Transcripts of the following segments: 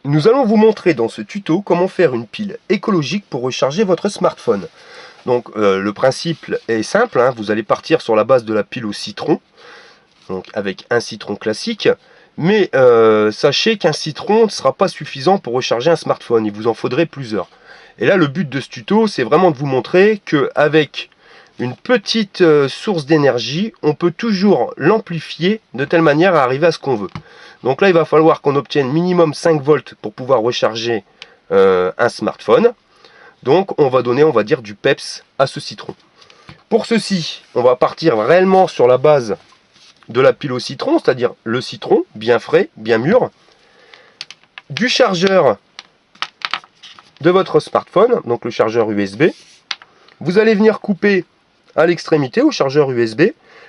Nous allons vous montrer dans ce tuto comment faire une pile écologique pour recharger votre smartphone. Donc le principe est simple, hein, vous allez partir sur la base de la pile au citron, donc avec un citron classique, mais sachez qu'un citron ne sera pas suffisant pour recharger un smartphone, il vous en faudrait plusieurs. Et là le but de ce tuto c'est vraiment de vous montrer qu'avec une petite source d'énergie, on peut toujours l'amplifier de telle manière à arriver à ce qu'on veut. Donc là, il va falloir qu'on obtienne minimum 5 volts pour pouvoir recharger un smartphone. Donc on va donner, on va dire, du peps à ce citron. Pour ceci, on va partir réellement sur la base de la pile au citron, c'est-à-dire le citron, bien frais, bien mûr, du chargeur de votre smartphone, donc le chargeur USB. Vous allez venir couper à l'extrémité au chargeur USB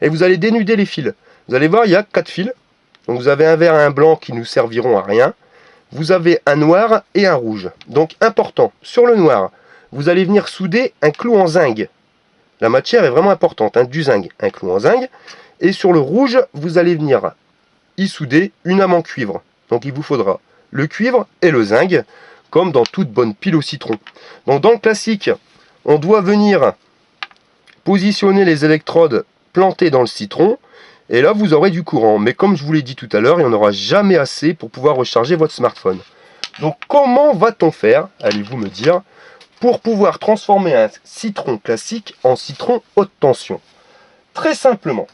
et vous allez dénuder les fils. Vous allez voir, il y a 4 fils. Donc vous avez un vert et un blanc qui nous serviront à rien. Vous avez un noir et un rouge. Donc important, sur le noir, vous allez venir souder un clou en zinc. La matière est vraiment importante, hein, du zinc, un clou en zinc. Et sur le rouge, vous allez venir y souder une lame en cuivre. Donc il vous faudra le cuivre et le zinc, comme dans toute bonne pile au citron. Donc dans le classique, on doit venir positionner les électrodes plantées dans le citron. Et là, vous aurez du courant. Mais comme je vous l'ai dit tout à l'heure, il n'y en aura jamais assez pour pouvoir recharger votre smartphone. Donc, comment va-t-on faire, allez-vous me dire, pour pouvoir transformer un citron classique en citron haute tension? Très simplement,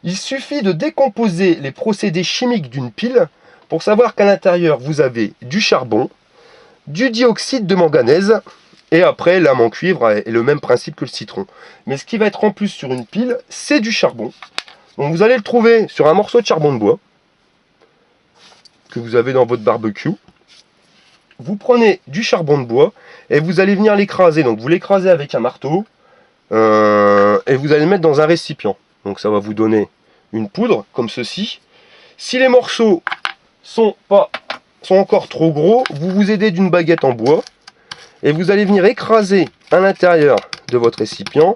il suffit de décomposer les procédés chimiques d'une pile pour savoir qu'à l'intérieur, vous avez du charbon, du dioxyde de manganèse, et après, lame en cuivre est le même principe que le citron. Mais ce qui va être en plus sur une pile, c'est du charbon. Donc vous allez le trouver sur un morceau de charbon de bois que vous avez dans votre barbecue. Vous prenez du charbon de bois et vous allez venir l'écraser. Donc vous l'écrasez avec un marteau et vous allez le mettre dans un récipient. Donc ça va vous donner une poudre comme ceci. Si les morceaux sont encore trop gros, vous vous aidez d'une baguette en bois et vous allez venir écraser à l'intérieur de votre récipient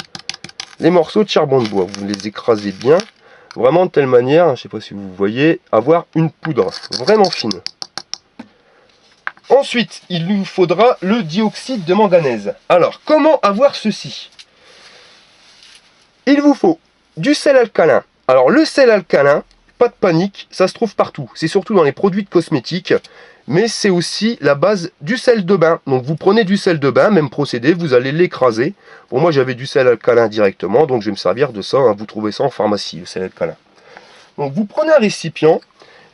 les morceaux de charbon de bois. Vous les écrasez bien. Vraiment de telle manière, je ne sais pas si vous voyez, avoir une poudre vraiment fine. Ensuite, il nous faudra le dioxyde de manganèse. Alors, comment avoir ceci? Il vous faut du sel alcalin. Alors, le sel alcalin, pas de panique, ça se trouve partout. C'est surtout dans les produits de cosmétiques, mais c'est aussi la base du sel de bain. Donc, vous prenez du sel de bain, même procédé, vous allez l'écraser. Bon, moi, j'avais du sel alcalin directement, donc je vais me servir de ça. Hein. Vous trouvez ça en pharmacie, le sel alcalin. Donc, vous prenez un récipient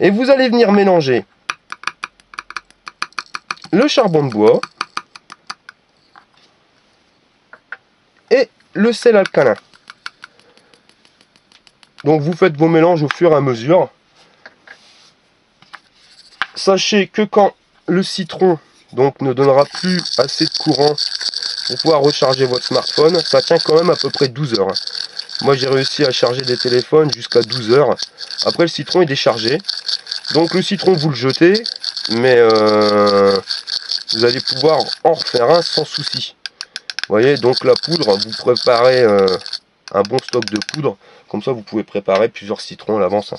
et vous allez venir mélanger le charbon de bois et le sel alcalin. Donc, vous faites vos mélanges au fur et à mesure. Sachez que quand le citron donc ne donnera plus assez de courant pour pouvoir recharger votre smartphone, ça tient quand même à peu près 12 heures. Moi j'ai réussi à charger des téléphones jusqu'à 12 heures. Après le citron est déchargé. Donc le citron vous le jetez, mais vous allez pouvoir en refaire un sans souci. Vous voyez, donc la poudre, vous préparez un bon stock de poudre. Comme ça vous pouvez préparer plusieurs citrons à l'avance.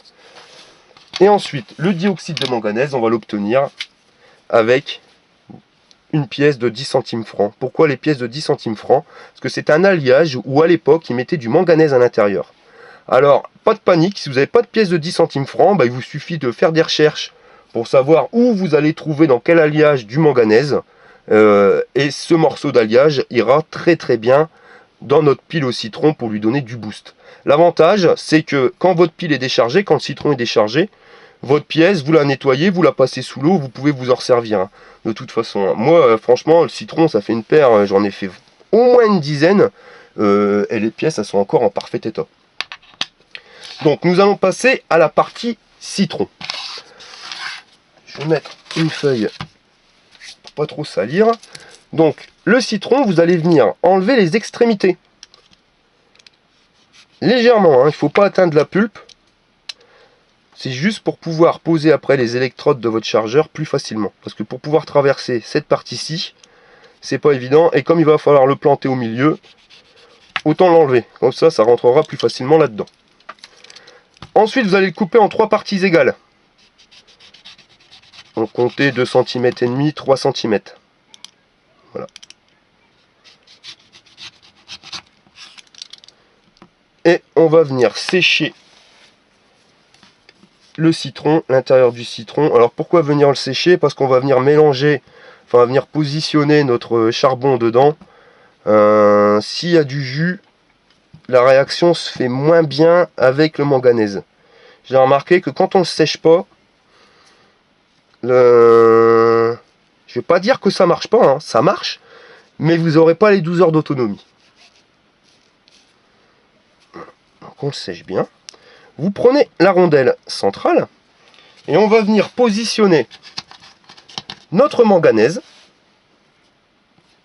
Et ensuite, le dioxyde de manganèse, on va l'obtenir avec une pièce de 10 centimes francs. Pourquoi les pièces de 10 centimes francs? Parce que c'est un alliage où à l'époque, ils mettaient du manganèse à l'intérieur. Alors, pas de panique, si vous n'avez pas de pièce de 10 centimes francs, bah, il vous suffit de faire des recherches pour savoir où vous allez trouver dans quel alliage du manganèse. Et ce morceau d'alliage ira très très bien dans notre pile au citron pour lui donner du boost. L'avantage, c'est que quand votre pile est déchargée, quand le citron est déchargé, votre pièce, vous la nettoyez, vous la passez sous l'eau, vous pouvez vous en resservir. Hein, de toute façon, moi, franchement, le citron, ça fait une paire, j'en ai fait au moins une dizaine, et les pièces, elles sont encore en parfait état. Donc, nous allons passer à la partie citron. Je vais mettre une feuille pour pas trop salir. Donc, le citron, vous allez venir enlever les extrémités. Légèrement, hein, il ne faut pas atteindre la pulpe. C'est juste pour pouvoir poser après les électrodes de votre chargeur plus facilement. Parce que pour pouvoir traverser cette partie-ci, c'est pas évident. Et comme il va falloir le planter au milieu, autant l'enlever. Comme ça, ça rentrera plus facilement là-dedans. Ensuite, vous allez le couper en 3 parties égales. On comptait 2 cm et demi, 3 cm. Voilà. Et on va venir sécher le citron, l'intérieur du citron. Alors pourquoi venir le sécher? Parce qu'on va venir mélanger, enfin on va venir positionner notre charbon dedans. S'il y a du jus, la réaction se fait moins bien avec le manganèse. J'ai remarqué que quand on ne le sèche pas, je vais pas dire que ça marche pas, hein, ça marche, mais vous n'aurez pas les 12 heures d'autonomie. Donc on le sèche bien. Vous prenez la rondelle centrale et on va venir positionner notre manganèse,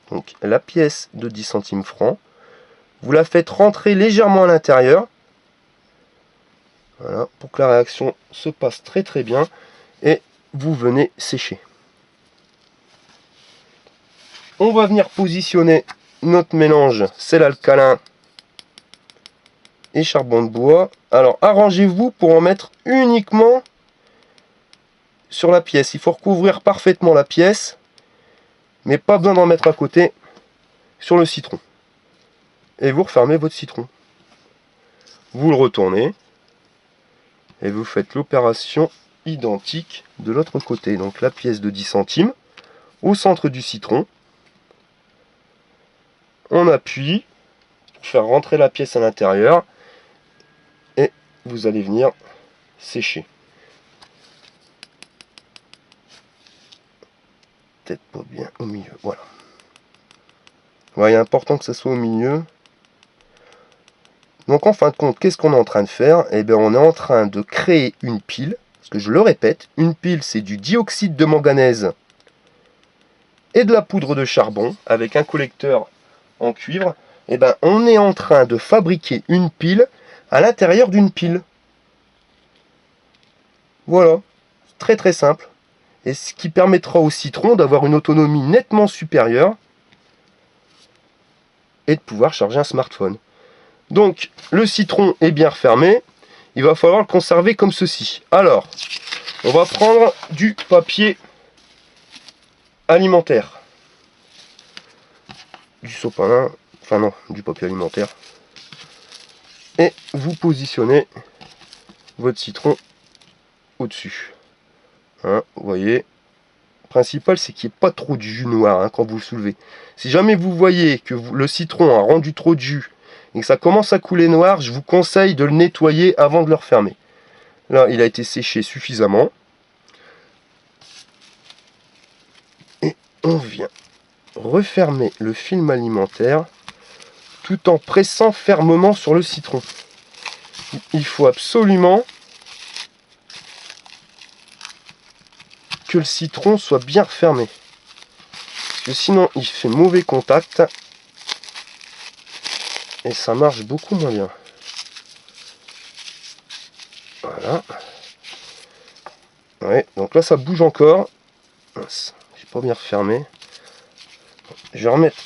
donc la pièce de 10 centimes francs. Vous la faites rentrer légèrement à l'intérieur, voilà, pour que la réaction se passe très très bien, et vous venez sécher. On va venir positionner notre mélange sel alcalin et charbon de bois. Alors arrangez-vous pour en mettre uniquement sur la pièce. Il faut recouvrir parfaitement la pièce, mais pas besoin d'en mettre à côté sur le citron. Et vous refermez votre citron. Vous le retournez et vous faites l'opération identique de l'autre côté. Donc la pièce de 10 centimes au centre du citron. On appuie pour faire rentrer la pièce à l'intérieur et vous allez venir sécher. Peut-être pas bien au milieu, voilà. Ouais, il est important que ça soit au milieu. Donc en fin de compte, qu'est-ce qu'on est en train de faire? Eh bien, on est en train de créer une pile. Parce que je le répète, une pile, c'est du dioxyde de manganèse et de la poudre de charbon avec un collecteur en cuivre. Eh bien, on est en train de fabriquer une pile à l'intérieur d'une pile. Voilà, très très simple. Et ce qui permettra au citron d'avoir une autonomie nettement supérieure et de pouvoir charger un smartphone. Donc, le citron est bien refermé. Il va falloir le conserver comme ceci. Alors, on va prendre du papier alimentaire. Du sopalin. Enfin non, du papier alimentaire. Et vous positionnez votre citron au-dessus. Hein, vous voyez. Le principal, c'est qu'il n'y ait pas trop de jus noir hein, quand vous le soulevez. Si jamais vous voyez que le citron a rendu trop de jus et que ça commence à couler noir, je vous conseille de le nettoyer avant de le refermer. Là, il a été séché suffisamment. Et on vient refermer le film alimentaire tout en pressant fermement sur le citron. Il faut absolument que le citron soit bien refermé. Parce que sinon, il fait mauvais contact. Et ça marche beaucoup moins bien. Voilà. Ouais, donc là ça bouge encore. J'ai pas bien refermé. Je vais remettre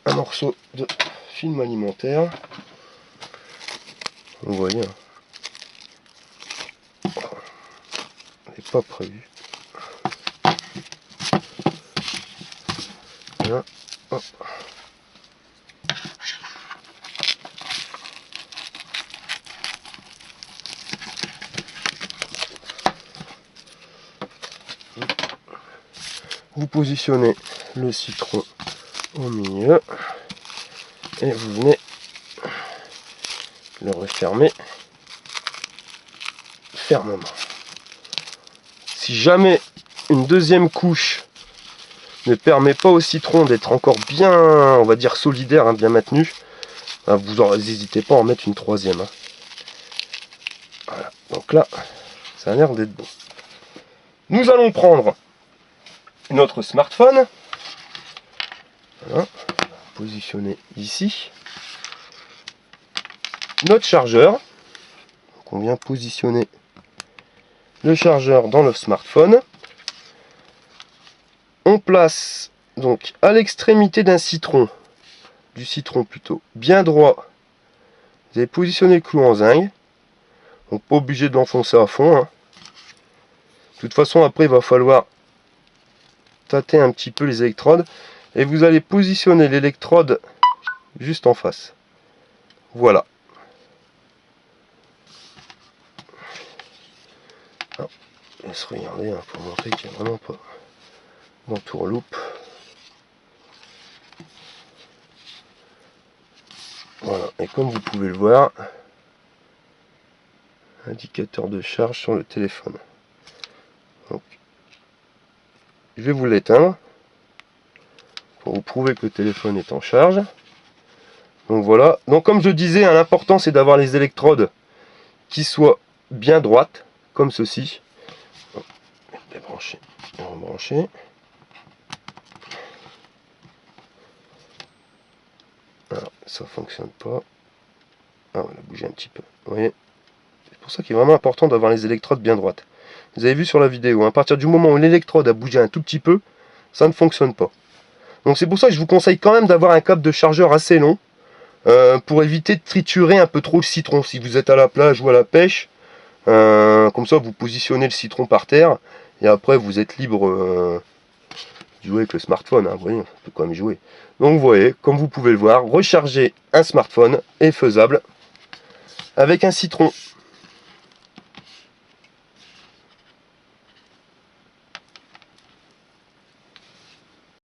un morceau de film alimentaire. Vous voyez. C'est pas prévu. Là, hop. Vous positionnez le citron au milieu et vous venez le refermer fermement. Si jamais une deuxième couche ne permet pas au citron d'être encore bien, on va dire solidaire, hein, bien maintenu, vous n'hésitez pas à en mettre une troisième. Hein. Voilà, donc là, ça a l'air d'être bon. Nous allons prendre notre smartphone, voilà, positionner ici, notre chargeur, donc on vient positionner le chargeur dans le smartphone, on place donc à l'extrémité d'un citron, du citron plutôt, bien droit, vous allez positionner le clou en zinc, donc pas obligé de l'enfoncer à fond, hein. De toute façon après il va falloir tâter un petit peu les électrodes. Et vous allez positionner l'électrode juste en face. Voilà. Alors, laisse regarder hein, pour montrer qu'il n'y a vraiment pas d'entourloupe. Voilà, et comme vous pouvez le voir, indicateur de charge sur le téléphone. Donc, je vais vous l'éteindre pour vous prouver que le téléphone est en charge. Donc voilà, donc comme je disais, hein, l'important c'est d'avoir les électrodes qui soient bien droites, comme ceci. Débrancher, rebrancher. Alors, ça fonctionne pas. Ah, on a bougé un petit peu. Vous voyez, c'est pour ça qu'il est vraiment important d'avoir les électrodes bien droites. Vous avez vu sur la vidéo, hein, à partir du moment où l'électrode a bougé un tout petit peu, ça ne fonctionne pas. Donc c'est pour ça que je vous conseille quand même d'avoir un câble de chargeur assez long, pour éviter de triturer un peu trop le citron. Si vous êtes à la plage ou à la pêche, comme ça vous positionnez le citron par terre, et après vous êtes libre de jouer avec le smartphone, hein, vous voyez, on peut quand même jouer. Donc vous voyez, comme vous pouvez le voir, recharger un smartphone est faisable avec un citron.